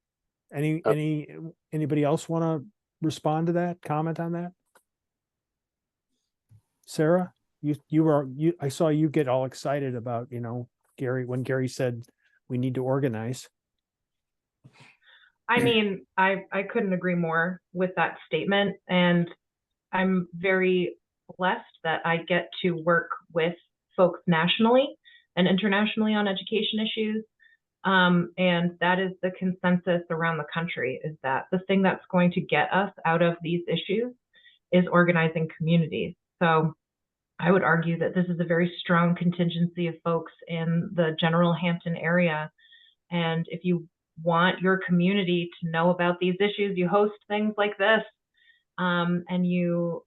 S1: Anybody else want to respond to that, comment on that? Sarah, I saw you get all excited about, Gary, when Gary said we need to organize.
S3: I mean, I couldn't agree more with that statement. And I'm very blessed that I get to work with folks nationally and internationally on education issues. And that is the consensus around the country, is that the thing that's going to get us out of these issues is organizing communities. So I would argue that this is a very strong contingency of folks in the general Hampton area. And if you want your community to know about these issues, you host things like this, and you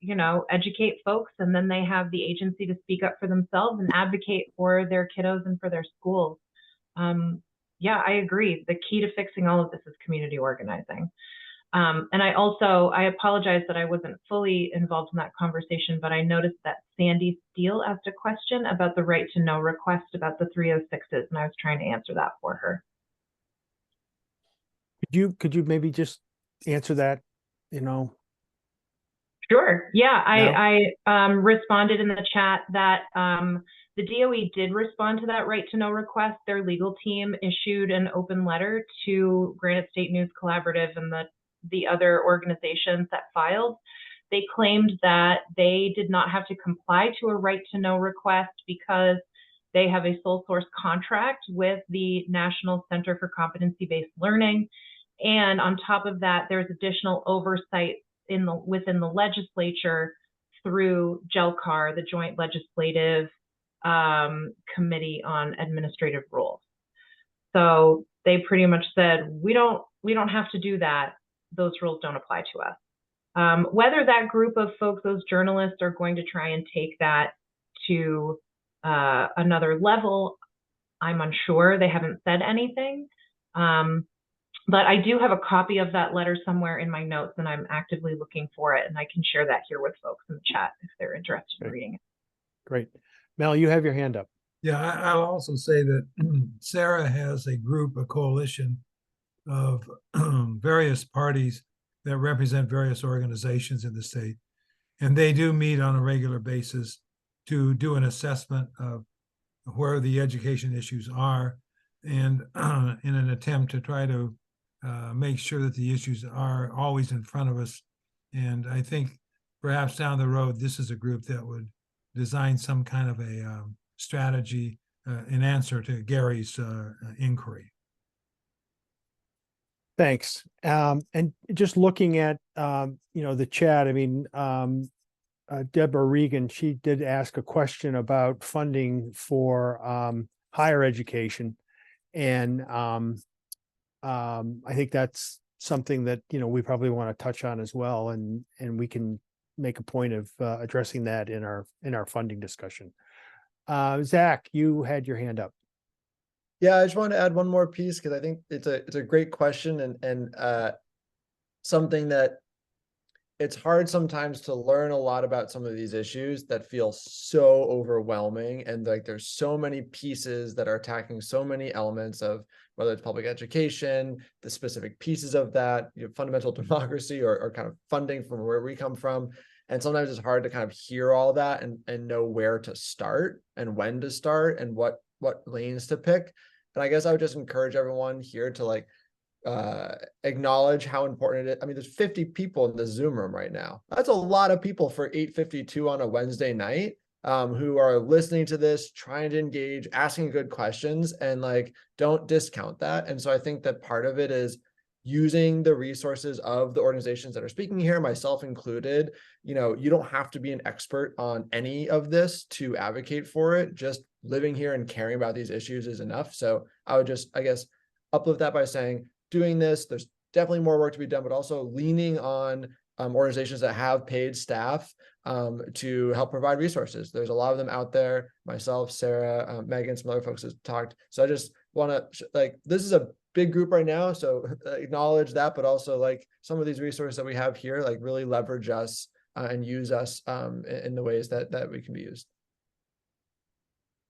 S3: educate folks, and then they have the agency to speak up for themselves and advocate for their kiddos and for their schools. Yeah, I agree. The key to fixing all of this is community organizing. And I apologize that I wasn't fully involved in that conversation, but I noticed that Sandy Steele asked a question about the right to know request about the 306s, and I was trying to answer that for her.
S1: Could you maybe just answer that,
S3: Sure. Yeah, I responded in the chat that the DOE did respond to that right to know request. Their legal team issued an open letter to Granite State News Collaborative and the other organizations that filed. They claimed that they did not have to comply to a right to know request because they have a sole source contract with the National Center for Competency-Based Learning. And on top of that, there's additional oversight within the legislature through JELCAR, the Joint Legislative Committee on Administrative Rules. So they pretty much said, we don't have to do that. Those rules don't apply to us. Whether that group of folks, those journalists, are going to try and take that to another level, I'm unsure. They haven't said anything. But I do have a copy of that letter somewhere in my notes, and I'm actively looking for it, and I can share that here with folks in the chat if they're interested in reading it.
S1: Great. Mel, you have your hand up.
S7: Yeah, I'll also say that Sarah has a coalition of various parties that represent various organizations in the state. And they do meet on a regular basis to do an assessment of where the education issues are, and in an attempt to try to make sure that the issues are always in front of us. And I think perhaps down the road, this is a group that would design some kind of a strategy in answer to Gary's inquiry.
S1: Thanks. And just looking at, the chat, I mean, Deborah Regan, she did ask a question about funding for higher education. And I think that's something that, we probably want to touch on as well. And we can make a point of addressing that in our funding discussion. Zach, you had your hand up.
S6: Yeah, I just want to add one more piece because I think it's a great question and something that it's hard sometimes to learn a lot about some of these issues that feel so overwhelming, and like there's so many pieces that are attacking so many elements of whether it's public education, the specific pieces of that, fundamental democracy, or kind of funding from where we come from. And sometimes it's hard to kind of hear all that and know where to start and when to start and what lanes to pick. And I guess I would just encourage everyone here to like acknowledge how important it is. I mean, there's 50 people in the Zoom room right now. That's a lot of people for 8:52 on a Wednesday night who are listening to this, trying to engage, asking good questions, and like don't discount that. And so I think that part of it is using the resources of the organizations that are speaking here, myself included. You don't have to be an expert on any of this to advocate for it. Just living here and caring about these issues is enough. So I would just, I guess, uplift that by saying, doing this, there's definitely more work to be done, but also leaning on organizations that have paid staff to help provide resources. There's a lot of them out there. Myself, Sarah, Megan, some other folks have talked. So I just want to this is a big group right now. So acknowledge that, but also like some of these resources that we have here, like really leverage us and use us in the ways that we can be used.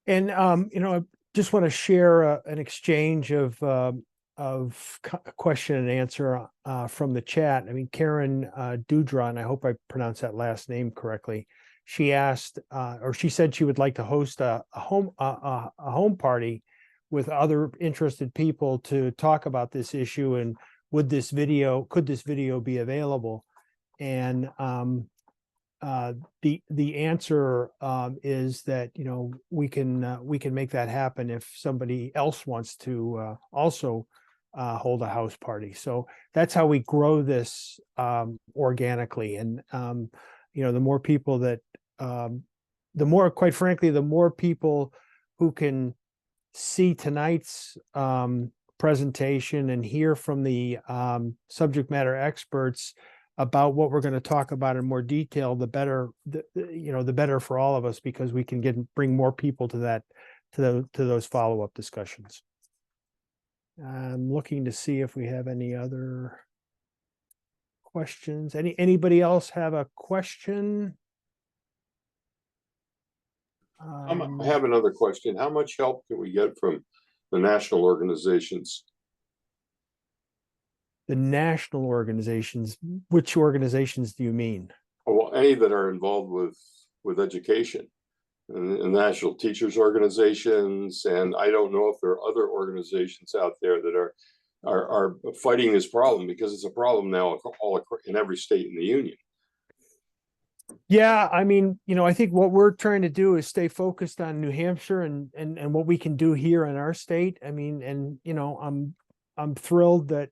S1: And, I just want to share an exchange of question and answer from the chat. I mean, Karen Dudron, I hope I pronounced that last name correctly. She asked, or she said she would like to host a home party with other interested people to talk about this issue, and could this video be available? And the answer is that we can make that happen if somebody else wants to also hold a house party. So that's how we grow this organically. And the more people that quite frankly, the more people who can see tonight's presentation and hear from the subject matter experts about what we're going to talk about in more detail, the better, the better for all of us, because we can bring more people to those follow-up discussions. I'm looking to see if we have any other questions. Anybody else have a question?
S2: I have another question. How much help can we get from the national organizations?
S1: The national organizations, which organizations do you mean?
S2: Well, any that are involved with education, and national teachers organizations, and I don't know if there are other organizations out there that are fighting this problem, because it's a problem now all in every state in the union.
S1: Yeah, I mean, I think what we're trying to do is stay focused on New Hampshire and what we can do here in our state. I mean, and I'm thrilled that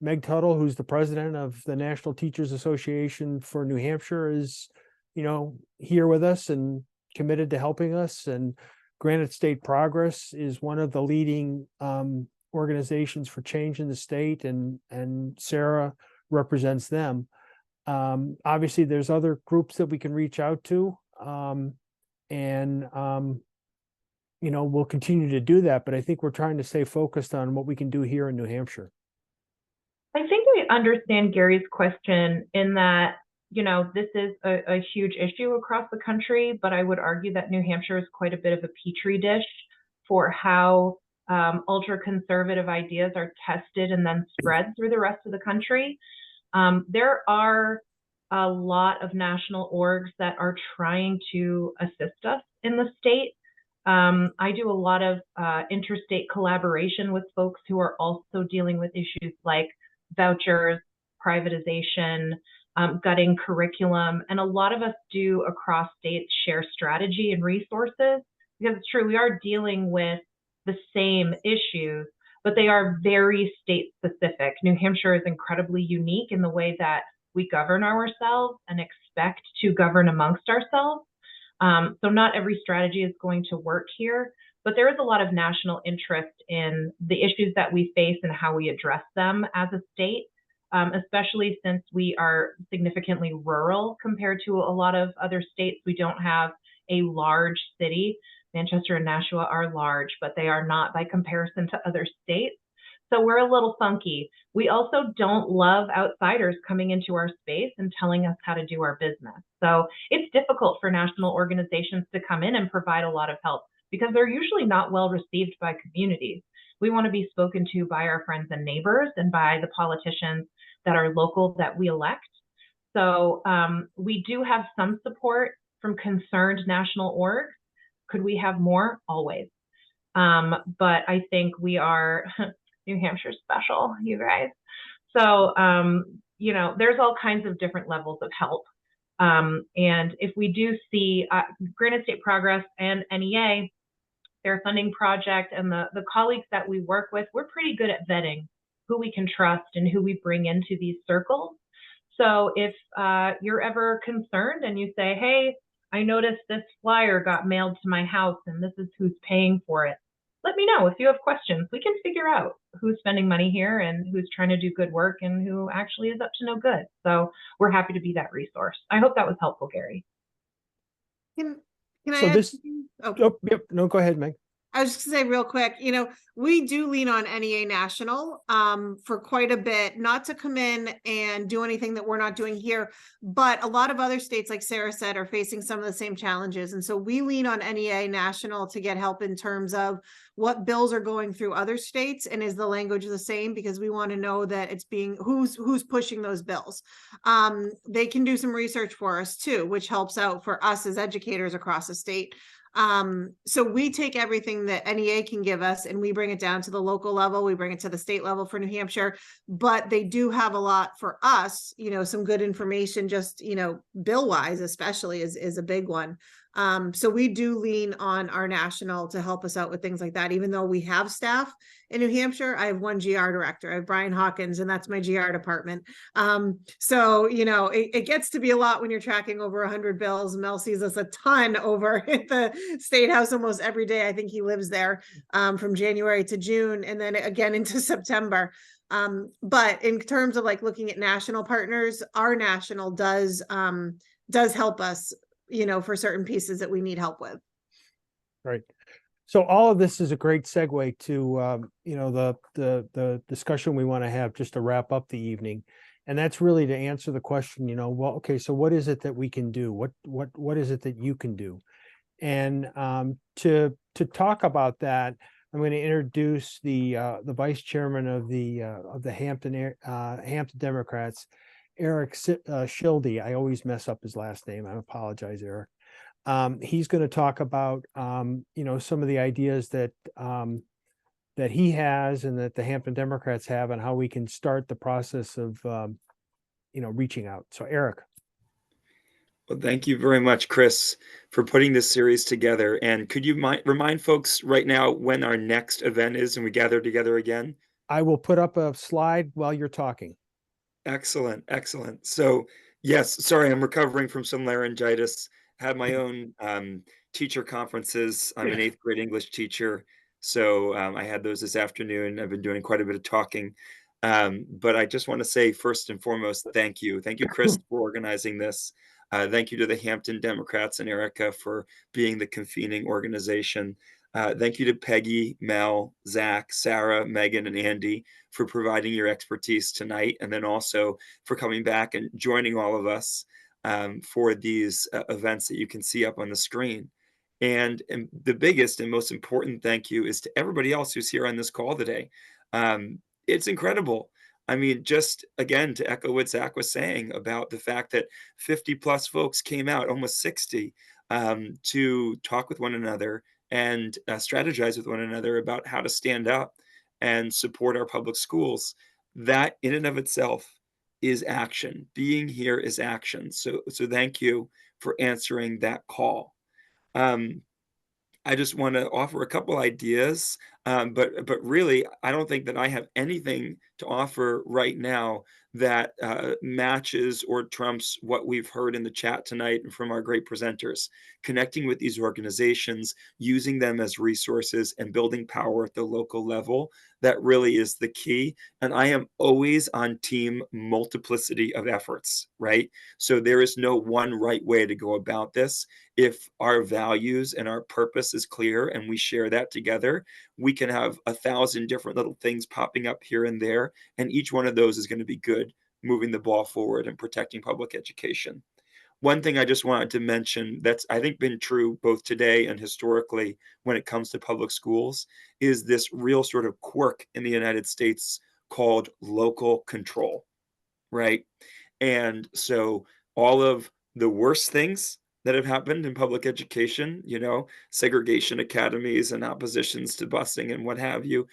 S1: Meg Tuttle, who's the president of the National Teachers Association for New Hampshire, is here with us and committed to helping us. And Granite State Progress is one of the leading organizations for change in the state, and Sarah represents them. Obviously there's other groups that we can reach out to, and we'll continue to do that, but I think we're trying to stay focused on what we can do here in New Hampshire.
S3: I think I understand Gary's question in that, this is a huge issue across the country, but I would argue that New Hampshire is quite a bit of a petri dish for how ultra-conservative ideas are tested and then spread through the rest of the country. There are a lot of national orgs that are trying to assist us in the state. I do a lot of interstate collaboration with folks who are also dealing with issues like vouchers, privatization, gutting curriculum, and a lot of us do across states share strategy and resources, because it's true, we are dealing with the same issues, but they are very state specific. New Hampshire is incredibly unique in the way that we govern ourselves and expect to govern amongst ourselves. So not every strategy is going to work here, but there is a lot of national interest in the issues that we face and how we address them as a state, especially since we are significantly rural compared to a lot of other states. We don't have a large city. Manchester and Nashua are large, but they are not by comparison to other states. So we're a little funky. We also don't love outsiders coming into our space and telling us how to do our business. So it's difficult for national organizations to come in and provide a lot of help because they're usually not well received by communities. We want to be spoken to by our friends and neighbors and by the politicians that are local that we elect. So we do have some support from concerned national orgs. Could we have more? Always. But I think we are New Hampshire special, you guys. So, you know, there's all kinds of different levels of help. And if we do see Granite State Progress and NEA, their funding project, and the colleagues that we work with, we're pretty good at vetting who we can trust and who we bring into these circles. So if you're ever concerned and you say, hey, I noticed this flyer got mailed to my house and this is who's paying for it, let me know if you have questions. We can figure out who's spending money here and who's trying to do good work and who actually is up to no good. So we're happy to be that resource. I hope that was helpful, Gary.
S4: Can
S1: So
S4: I add
S1: this-
S4: something?
S1: Oh, yep. No, go ahead, Meg.
S4: I was just gonna say real quick, you know, we do lean on NEA National for quite a bit, not to come in and do anything that we're not doing here, but a lot of other states, like Sarah said, are facing some of the same challenges. And so we lean on NEA National to get help in terms of what bills are going through other states and is the language the same, because we want to know that it's being who's pushing those bills. They can do some research for us too, which helps out for us as educators across the state. So we take everything that NEA can give us and we bring it down to the local level, we bring it to the state level for New Hampshire, but they do have a lot for us, you know, some good information, just, you know, bill wise, especially is a big one. So we do lean on our national to help us out with things like that. Even though we have staff in New Hampshire, I have one GR director, I have Brian Hawkins, and that's my GR department. So, you know, it gets to be a lot when you're tracking over 100 bills. Mel sees us a ton over at the State House almost every day. I think he lives there from January to June and then again into September. But in terms of like looking at national partners, our national does help us, you know, for certain pieces that we need help with.
S1: Right. So all of this is a great segue to, you know, the discussion we want to have just to wrap up the evening. And that's really to answer the question, you know, well, okay, so what is it that we can do? What is it that you can do? And to talk about that, I'm going to introduce the vice chairman of the Hampton Democrats, Eric Schilde. I always mess up his last name. I apologize, Eric. He's going to talk about you know, some of the ideas that that he has and that the Hampton Democrats have, and how we can start the process of you know, reaching out. So, Eric.
S9: Well, thank you very much, Chris, for putting this series together. And could you remind folks right now when our next event is and we gather together again?
S1: I will put up a slide while you're talking.
S9: Excellent, excellent. So, yes, sorry, I'm recovering from some laryngitis. Had my own teacher conferences. I'm an 8th grade English teacher, so I had those this afternoon. I've been doing quite a bit of talking. But I just want to say, first and foremost, thank you. Thank you, Chris, for organizing this. Thank you to the Hampton Democrats and Erica for being the convening organization. Thank you to Peggy, Mel, Zach, Sarah, Megan, and Andy for providing your expertise tonight, and then also for coming back and joining all of us for these events that you can see up on the screen. And the biggest and most important thank you is to everybody else who's here on this call today. It's incredible. I mean, just again, to echo what Zach was saying about the fact that 50 plus folks came out, almost 60, to talk with one another and strategize with one another about how to stand up and support our public schools. That in and of itself is action. Being here is action. So thank you for answering that call. I just want to offer a couple ideas. But really, I don't think that I have anything to offer right now that matches or trumps what we've heard in the chat tonight and from our great presenters. Connecting with these organizations, using them as resources, and building power at the local level, that really is the key. And I am always on team multiplicity of efforts, right? So there is no one right way to go about this. If our values and our purpose is clear and we share that together, we can have 1,000 different little things popping up here and there, and each one of those is going to be good, moving the ball forward and protecting public education. One thing I just wanted to mention that's, I think, been true both today and historically when it comes to public schools is this real sort of quirk in the United States called local control, right? And so all of the worst things that have happened in public education, segregation academies and oppositions to busing and what have you,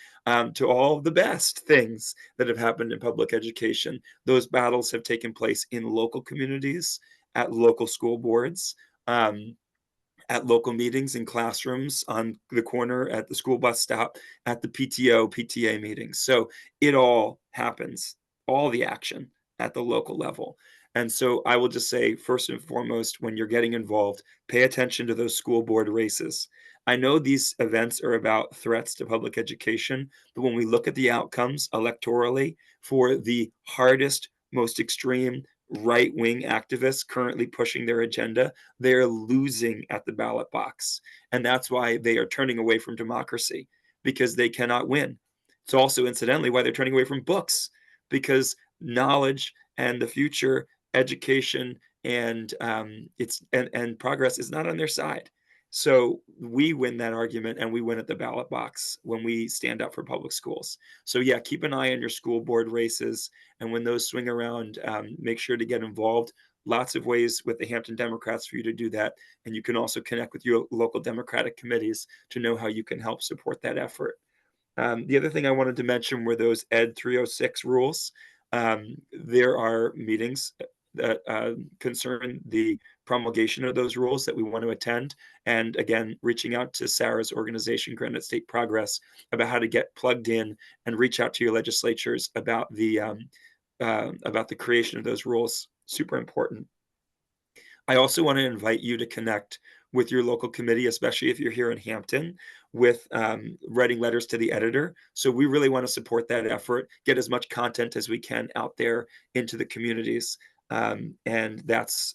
S9: to all the best things that have happened in public education. Those battles have taken place in local communities, at local school boards, at local meetings in classrooms, on the corner, at the school bus stop, at the PTO, PTA meetings. So it all happens, all the action at the local level. And so I will just say, first and foremost, when you're getting involved, pay attention to those school board races. I know these events are about threats to public education, but when we look at the outcomes electorally for the hardest, most extreme right-wing activists currently pushing their agenda, they're losing at the ballot box. And that's why they are turning away from democracy, because they cannot win. It's also, incidentally, why they're turning away from books, because knowledge and the future, education, and progress is not on their side. So we win that argument, and we win at the ballot box when we stand up for public schools. So yeah, keep an eye on your school board races, and when those swing around, make sure to get involved. Lots of ways with the Hampton Democrats for you to do that, and you can also connect with your local Democratic committees to know how you can help support that effort. The other thing I wanted to mention were those Ed 306 rules. There are meetings that concern the promulgation of those rules that we want to attend. And again, reaching out to Sarah's organization, Granite State Progress, about how to get plugged in and reach out to your legislatures about the creation of those rules. Super important. I also want to invite you to connect with your local committee, especially if you're here in Hampton, with writing letters to the editor. So we really want to support that effort, get as much content as we can out there into the communities. And that's,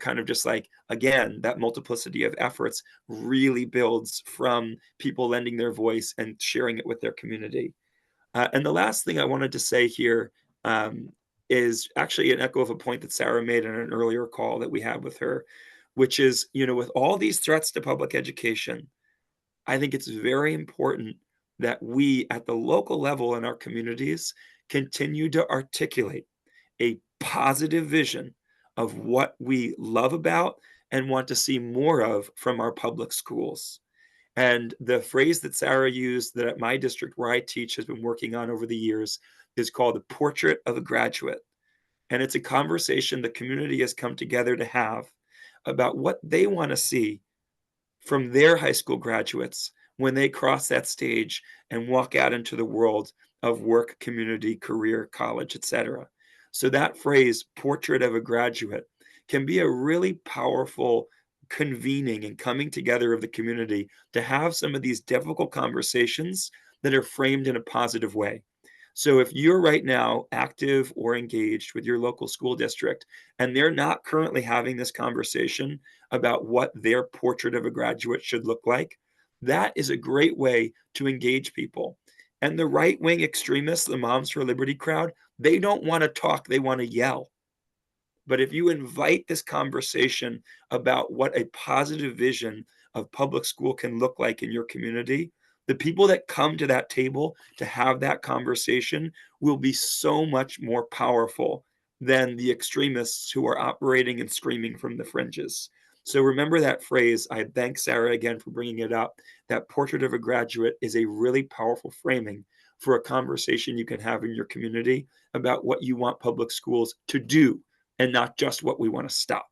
S9: kind of just like, again, that multiplicity of efforts really builds from people lending their voice and sharing it with their community. And the last thing I wanted to say here is actually an echo of a point that Sarah made in an earlier call that we had with her, which is, with all these threats to public education, I think it's very important that we at the local level in our communities continue to articulate a positive vision of what we love about and want to see more of from our public schools. And the phrase that Sarah used that at my district where I teach has been working on over the years is called the portrait of a graduate. And it's a conversation the community has come together to have about what they want to see from their high school graduates when they cross that stage and walk out into the world of work, community, career, college, etc. So that phrase, portrait of a graduate, can be a really powerful convening and coming together of the community to have some of these difficult conversations that are framed in a positive way. So if you're right now active or engaged with your local school district and they're not currently having this conversation about what their portrait of a graduate should look like, that is a great way to engage people. And the right-wing extremists, the Moms for Liberty crowd, they don't want to talk, they want to yell. But if you invite this conversation about what a positive vision of public school can look like in your community, the people that come to that table to have that conversation will be so much more powerful than the extremists who are operating and screaming from the fringes. So remember that phrase. I thank Sarah again for bringing it up. That portrait of a graduate is a really powerful framing for a conversation you can have in your community about what you want public schools to do and not just what we want to stop.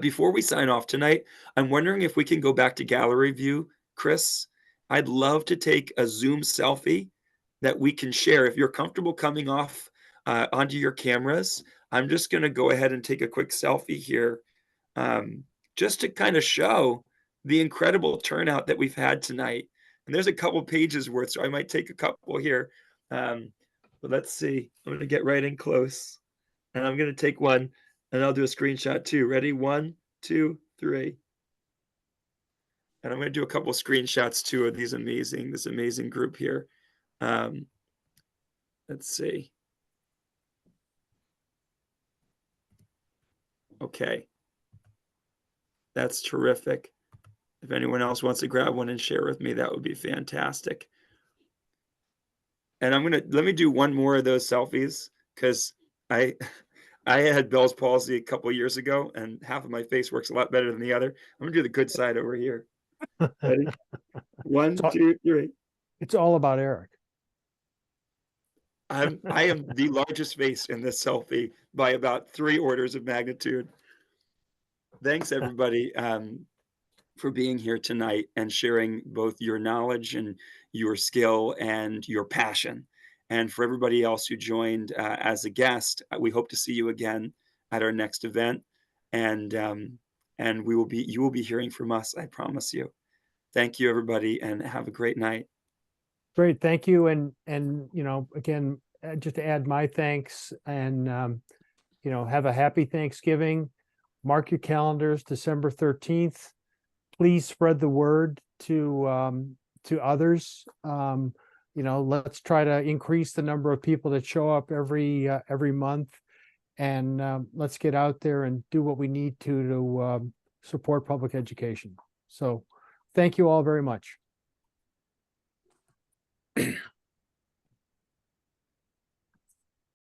S9: Before we sign off tonight, I'm wondering if we can go back to gallery view, Chris, I'd love to take a Zoom selfie that we can share. If you're comfortable coming off onto your cameras, I'm just going to go ahead and take a quick selfie here, just to kind of show the incredible turnout that we've had tonight. And there's a couple pages worth, so I might take a couple here. But let's see. I'm going to get right in close, and I'm going to take one, and I'll do a screenshot too. Ready? 1, 2, 3. And I'm going to do a couple of screenshots too of this amazing group here. Let's see. Okay. That's terrific. If anyone else wants to grab one and share with me, that would be fantastic. And let me do one more of those selfies, because I had Bell's palsy a couple of years ago, and half of my face works a lot better than the other. I'm gonna do the good side over here. Ready? 1, 2, 3.
S1: It's all about Eric.
S9: I am the largest face in this selfie by about 3 orders of magnitude. Thanks, everybody, for being here tonight and sharing both your knowledge and your skill and your passion. And for everybody else who joined as a guest, we hope to see you again at our next event. And you will be hearing from us, I promise you. Thank you, everybody, and have a great night.
S1: Great, thank you. And again, just to add my thanks, and have a happy Thanksgiving. Mark your calendars, December 13th. Please spread the word to others. Let's try to increase the number of people that show up every month, and let's get out there and do what we need to support public education. So thank you all very much.